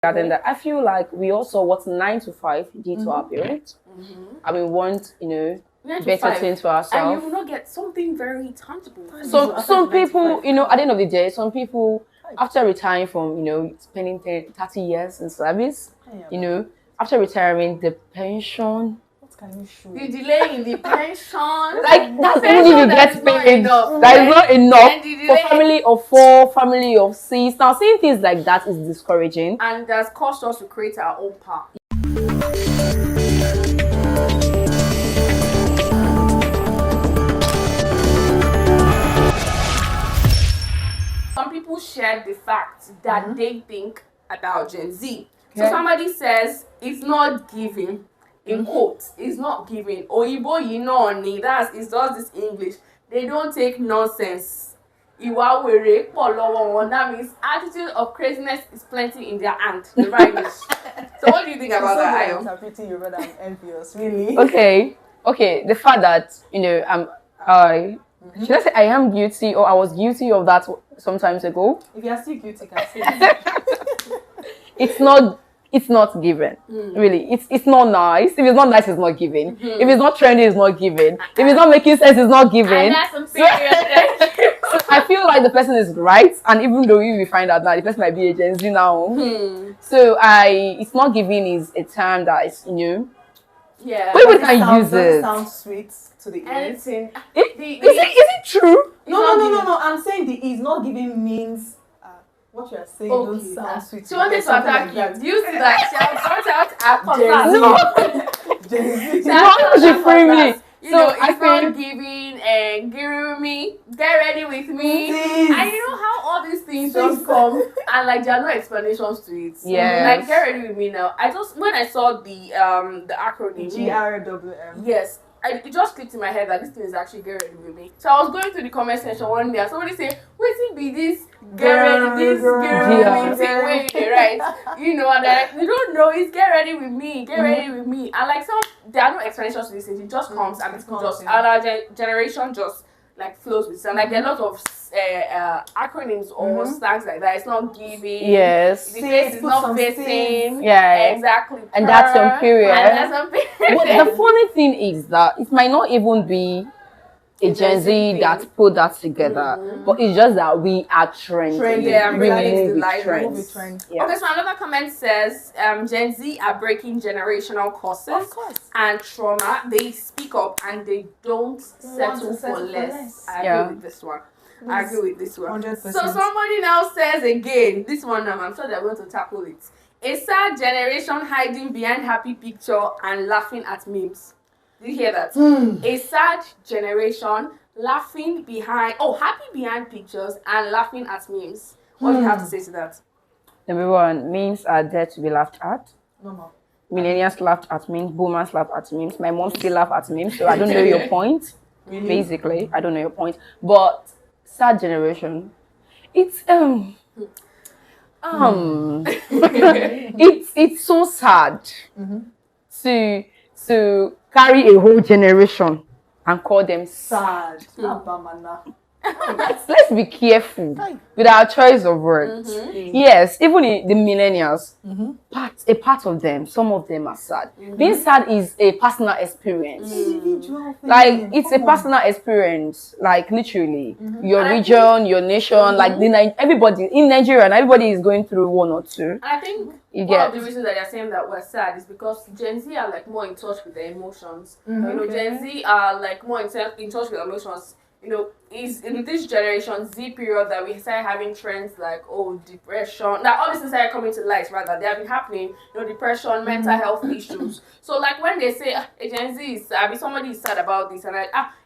And I feel like we also what 9 to 5 did to our parents. And we want, better things for ourselves. And you will not get something very tangible. So some people, at the end of the day, some people after retiring from, spending 30 years in service, after retiring, the pension. The delay in the pension. Like that's even if you get paid, that is not enough for family of 4, family of 6. Now seeing things like that is discouraging. And that's caused us to create our own path. Some people share the fact that they think about Gen Z. So somebody says it's not giving. In quotes, it's not giving. Oyibo it's just this English. They don't take nonsense. Iwa were polo. That means attitude of craziness is plenty in their hand. The right English. So what do you think about that, Ayo? Interpreting you rather than envious, really. Okay. The fact that should I say I am guilty or I was guilty of that some times ago? If you are still guilty, you can say it. It's not given. Really. It's not nice. If it's not nice, it's not given. If it's not trendy, it's not given. If it's not making sense, it's not given. And that's some serious. So I feel like the person is right, and even though we find out that the person might be a Gen Z now. So it's not giving is a term that is Yeah. People can use it. Sounds sweet to the ears. Is it true? No. I'm saying the is not giving means what you are saying don't sound sweet. She wanted to attack you. Do you see that? She out Gen Z. No, she free me. It's not giving and giving me. Get ready with me. And you know how all these things just come and like there are no explanations to it. Yeah. Like get ready with me now. When I saw the acronym GRWM. Yes. It just clicked in my head that this thing is actually get ready with me. So I was going through the comment section one day and somebody said, wait be this get ready with me, right? And like, you don't know, it's get ready with me, get ready with me. And like there are no explanations to this thing, it just comes and it just, and our generation just like flows with it. And like there are a lot of acronyms or slangs like that. It's not giving. Yes. The face is not facing. Yeah. Exactly. And that's some period. But the funny thing is that it might not even be a Gen Z that put that together, but it's just that we are trendy. Yeah, we move move with trends. Yeah. Okay, so another comment says Gen Z are breaking generational curses and trauma. They speak up and they don't settle for less. I agree with this one. 100%. So somebody now says again, this one I'm sure they're going to tackle it. A sad generation hiding behind happy picture and laughing at memes. Did you hear that? A sad generation laughing happy behind pictures and laughing at memes. What do you have to say to that? Number one, memes are there to be laughed at. Normal. Millennials laughed at memes, boomers laugh at memes. My mom still laugh at memes, so I don't know your point. Really? Basically, I don't know your point. But sad generation, it's it's so sad to carry a whole generation and call them sad. Let's be careful with our choice of words. Yes, even the millennials, a part of them, some of them are sad. Being sad is a personal experience. Like it's a personal experience. Like literally, your region, your nation, like everybody in Nigeria, and everybody is going through one or two. I think one of the reasons that they're saying that we're sad is because Gen Z are like more in touch with their emotions. Gen Z are like more in touch with emotions. Is in this generation Z period that we started having trends like depression. Now all this started coming to light rather. They have been happening, depression, mental health issues. So like when they say a Gen Z is sad, somebody is sad about this, and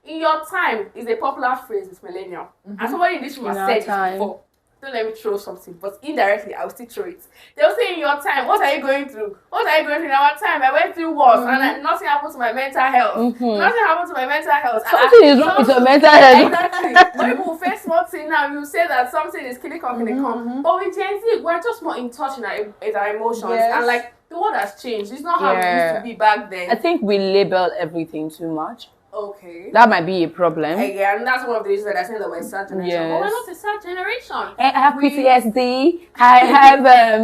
in your time is a popular phrase, it's millennial. And somebody in this room has said it before. Don't let me throw something, but indirectly I'll still throw it. They'll say in your time, what are you going through? What are you going through in our time? I went through wars and nothing happened to my mental health. Nothing happened to my mental health. Something is wrong with your mental health. Exactly. When people face something now, you say that something is killing come. But with Gen Z, we're just more in touch in our emotions. And like the world has changed. It's not how it used to be back then. I think we label everything too much. Okay. That might be a problem. Yeah, and that's one of the reasons that I said that we're a sad generation. Yes. But we're not a sad generation. I have PTSD. I have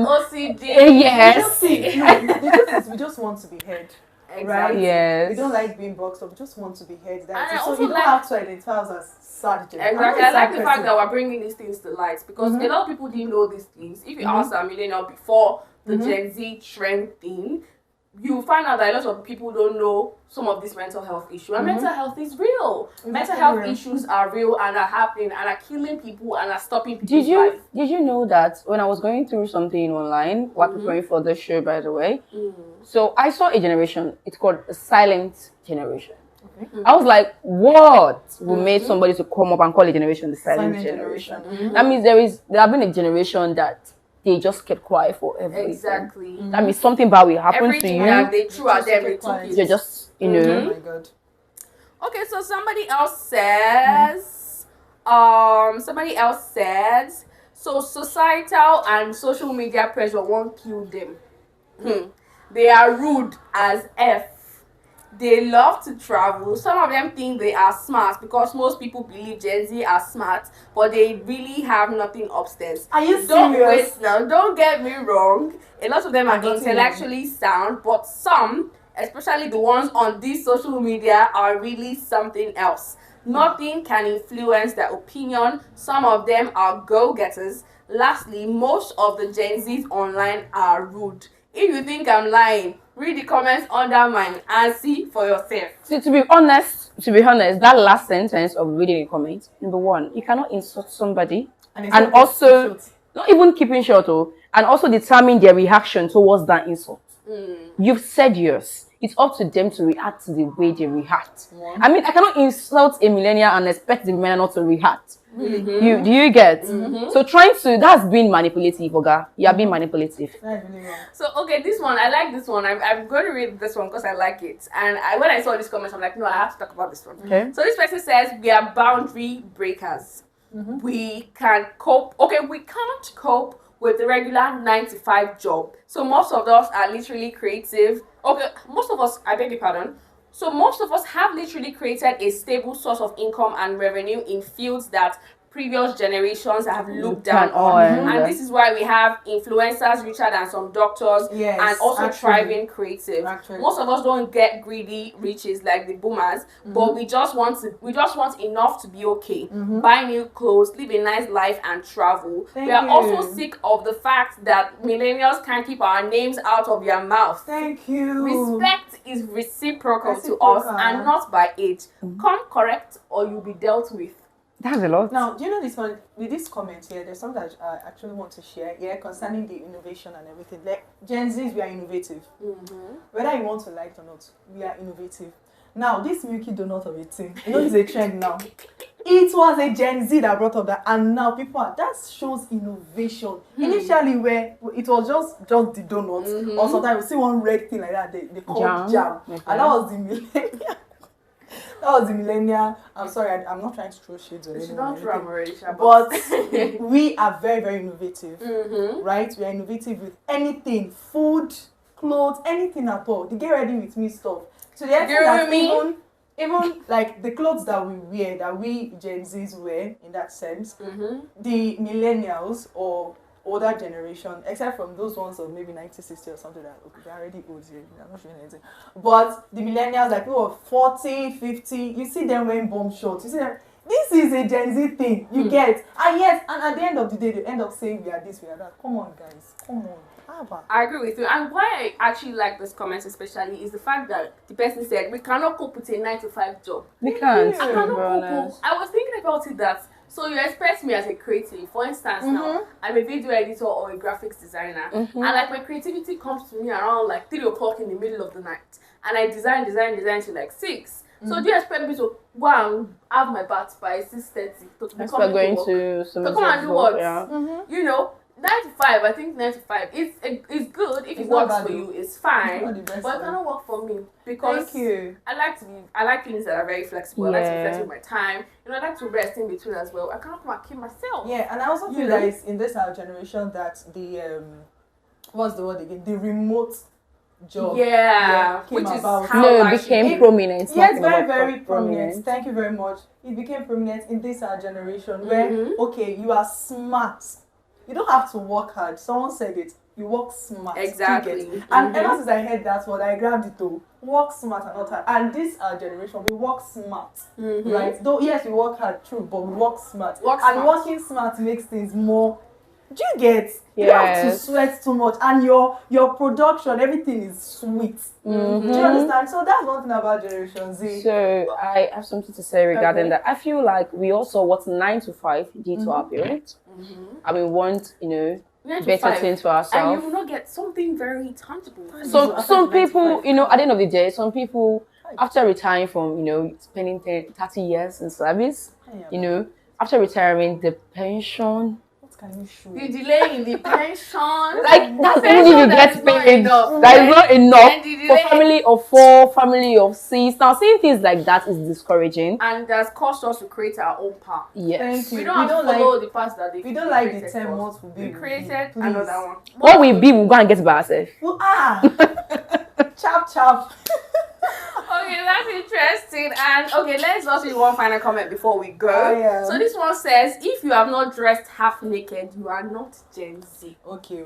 OCD. Yes. The truth is, we just want to be heard. Exactly. Right? Yes. We don't like being boxed up. We just want to be heard. And So you don't have to identify us as sad generation. Exactly. I like the fact that we're bringing these things to light because a lot of people didn't know these things. If you ask a millennial before the Gen Z trend thing, you find out that a lot of people don't know some of this mental health issue. And mental health is real. Mental health issues are real and are happening and are killing people and are stopping people's life. Did you know that when I was going through something online, while preparing for the show, by the way, so I saw a generation, it's called a silent generation. Okay. I was like, what will make somebody to come up and call a generation the silent generation? That means there have been a generation that they just kept quiet for everything. Exactly. That means something bad will happen Everything to you. that they threw at them, they took it. You're just, you know. Oh my God. Okay, so somebody else says, so societal and social media pressure won't kill them. They are rude as F. They love to travel. Some of them think they are smart because most people believe Gen Z are smart, but they really have nothing upstairs. Are you serious? Don't get me wrong. A lot of them are intellectually sound, but some, especially the ones on these social media, are really something else. Nothing can influence their opinion. Some of them are go-getters. Lastly, most of the Gen Zs online are rude. If you think I'm lying, read the comments under mine and see for yourself. See, to be honest, that last sentence of reading a comment, number one, you cannot insult somebody and also not even keeping short, and also determine their reaction towards that insult. You've said yours. It's up to them to react to the way they react. I mean, I cannot insult a millennial and expect the millennial not to react. Do you get? So that's being manipulative, Oga. You are being manipulative. So okay, this one, I like this one. I'm going to read this one because I like it. And when I saw this comment, I'm like, no, I have to talk about this one. Okay. So this person says, we are boundary breakers. We can cope. Okay, we can't cope with the regular 9-to-5 job. So most of us are literally creative. Okay, most of us, I beg your pardon. So most of us have literally created a stable source of income and revenue in fields that previous generations have looked down on. And this is why we have influencers richer than some doctors, and also thriving creative. Most of us don't get greedy riches like the boomers, but we just want enough to be okay. Buy new clothes, live a nice life, and travel. We are also sick of the fact that millennials can't keep our names out of their mouths. Thank you. Respect is reciprocal to us and not by age. Come correct or you'll be dealt with. That's a lot. Now, do you know this one? With this comment here, there's something that I actually want to share here concerning the innovation and everything. Like, Gen Zs, we are innovative. Whether you want to like it or not, we are innovative. Now, this Milky Donut of a thing, you know, it's a trend now. It was a Gen Z that brought up that, and now that shows innovation. Initially, where it was just the donut, or sometimes you see one red thing like that, they call jam. And that was the millennial. That was the millennial. I'm sorry, I'm not trying to throw shades or anything. But we are very, very innovative, right? We are innovative with anything, food, clothes, anything at all. The get ready with me stuff. So the extent that even like the clothes that we wear, that we Gen Zs wear, in that sense, the millennials or older generation, except from those ones of maybe 1960 or something, that they're already old here, I'm not showing anything. But the millennials, like people of 40, 50, you see them wearing bomb shorts. You see them. This is a Gen Z thing, you get. And yes, and at the end of the day, they end up saying we are this, we are that. Come on, guys. Come on. I agree with you. And why I actually like this comment especially is the fact that the person said we cannot cope with a 9-to-5 job. We can't. I cannot cope. I was thinking about it that, so you expect me as a creative. For instance, now I'm a video editor or a graphics designer, and like my creativity comes to me around like 3 o'clock in the middle of the night, and I design till like 6. So do you expect me to go and have my bath by 6:30 to come and do what? You know, 9 to 5. I think 9 to 5 is good if it works for you. It's fine, but it cannot work for me because I like things that are very flexible. I like to be flexible with my time. You know, I like to rest in between as well. I cannot come and keep myself. Yeah, and I also feel that it's in this our generation that the what's the word again? The remote job. Came which is about. how No, it like became prominent. Yes, Talking very, about very prominent. Thank you very much. It became prominent in this our generation where, okay, you are smart. You don't have to work hard. Someone said it. You work smart. Exactly. And ever since I heard that word, I grabbed it too. Work smart and not hard. And this our generation, we work smart. Right? Though, yes, we work hard, true, but we work smart. Working smart makes things more. Do you get? You don't have to sweat too much, and your production, everything is sweet. Do you understand? So that's one thing about Generation Z. So I have something to say regarding that. I feel like we also what 9 to 5 did to our parents. And we want, better things for ourselves. And you will not get something very tangible. So some people, at the end of the day, some people after retiring from, spending 30 years in service, after retiring, the pension. The delay in the pension. Like, that's even if you get paid. That is not enough for family of 4, family of 6. Now, seeing things like that is discouraging. And that's caused us to create our own path. Yes. Thank you. We don't have to follow the path that they We don't like the term what will be. We created another one. What we be, we'll go and get by ourselves. Chap. Okay, that's interesting. And okay, let's also do one final comment before we go. So this one says, if you have not dressed half naked, you are not Gen Z. Okay.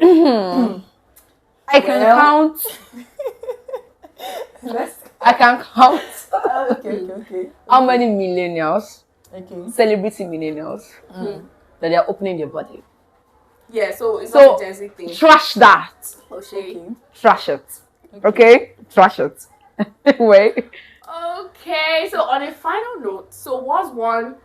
I can count. I can count. Okay. How many millennials, celebrity millennials, that they are opening their body? Yeah, so it's not a Gen Z thing. Trash that. Okay. Trash it. Okay? Trash it. Wait. Okay, so on a final note, so was one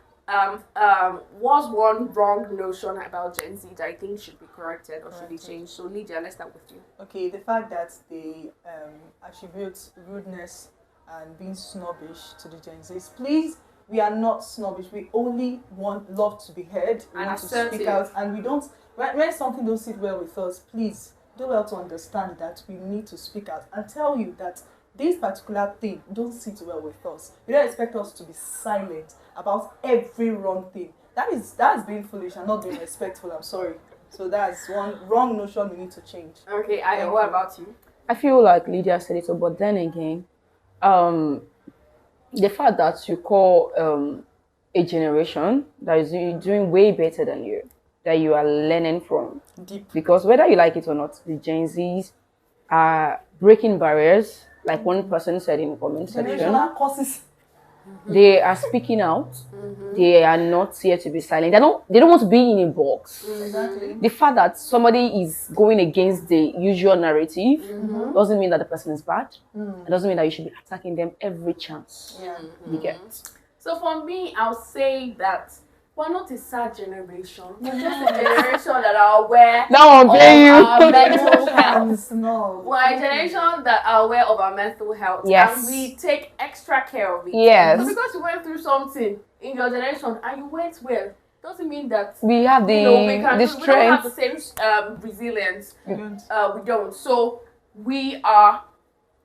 wrong notion about Gen Z that I think should be corrected or should be changed? So Lydia, let's start with you. Okay, the fact that they attribute rudeness and being snobbish to the Gen Zs. Please, we are not snobbish. We only love to be heard. We want to speak out, and we don't. When something don't sit well with us, please do well to understand that we need to speak out and tell you that this particular thing don't sit well with us. You don't expect us to be silent about every wrong thing. That's being foolish and not being respectful. I'm sorry. So that's one wrong notion we need to change. Okay, what about you? I feel like Lydia said it, but then again, the fact that you call a generation that is doing way better than you, that you are learning from. Deep. Because whether you like it or not, the Gen Zs are breaking barriers, like one person said in the comment section. They are speaking out. They are not here to be silent. They don't want to be in a box. Exactly. The fact that somebody is going against the usual narrative doesn't mean that the person is bad. It doesn't mean that you should be attacking them every chance you get. So for me, I'll say that we're not a sad generation. We're just a generation that are aware of our mental health. We're a generation that are aware of our mental health. Yes. And we take extra care of it. Yes. So because you went through something in your generation and you went well, doesn't mean that we have the strength. We don't have the same resilience. We don't. So we are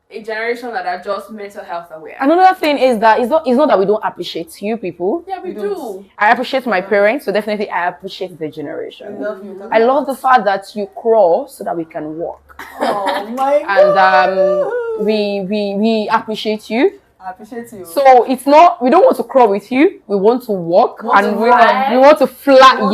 a generation that are just mental health aware. Another thing is that it's not that we don't appreciate you people. Yeah, we do. I appreciate my parents, so definitely I appreciate the generation. I love you. I love the fact that you crawl so that we can walk. Oh my God. And we appreciate you. I appreciate you. So it's not, we don't want to crawl with you. We want to walk we want to fly.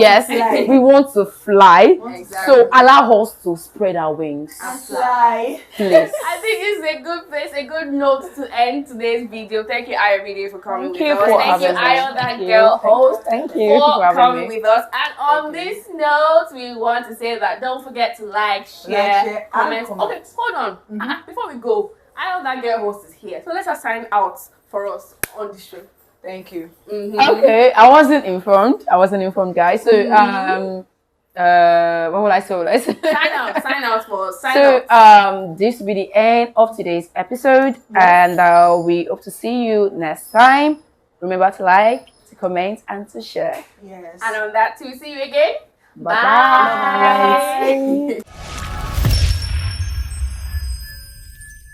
We want to fly. Exactly. So allow us to spread our wings. And fly. Please. I think this is a good place, a good note to end today's video. Thank you, Aya Video, for coming with us. Thank you, Aya, that girl host. Thank you for coming with us. And on this note, we want to say that don't forget to like, share, comment. Okay, hold on. Before we go, I know that girl host is here, so let her sign out for us on the show. Thank you. Okay, I wasn't informed, guys. So what will I say? Sign out. This will be the end of today's episode, and we hope to see you next time. Remember to like, to comment, and to share. Yes. And on that too, see you again. Bye.